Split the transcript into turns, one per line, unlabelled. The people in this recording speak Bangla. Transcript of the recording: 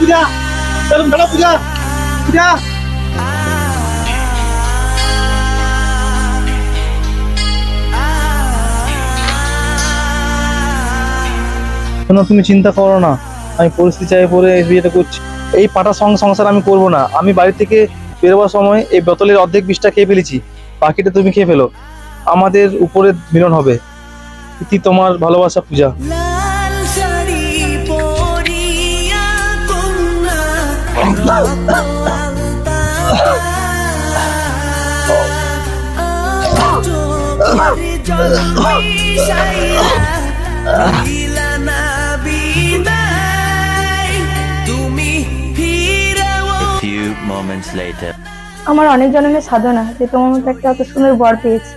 পূজা, চলো দাঁড়া পূজা, পূজা। শোনো, তুমি চিন্তা করো না, আমি পরিস্থিতি চাই পরে এই বিয়েটা করছি। এই পাটা সংসার আমি করব না। আমি বাড়ি থেকে বেরোবার সময় এই বোতলের অর্ধেক বিষটা খেয়ে ফেলেছি, বাকিটা তুমি খেয়ে ফেলো, আমাদের উপরে মিলন হবে। ইতি তোমার ভালোবাসা, পূজা।
লাল শাড়ি পরিয়া কন্যা রত আলতা চোখের জল মিশাইয়া দিলা না বিদায়, তুমি ফিরাও।
A few moments later.
আমার অনেক জন্মের সাধনা যে তোমার মতো একটা এত সুন্দর বর পেয়েছি।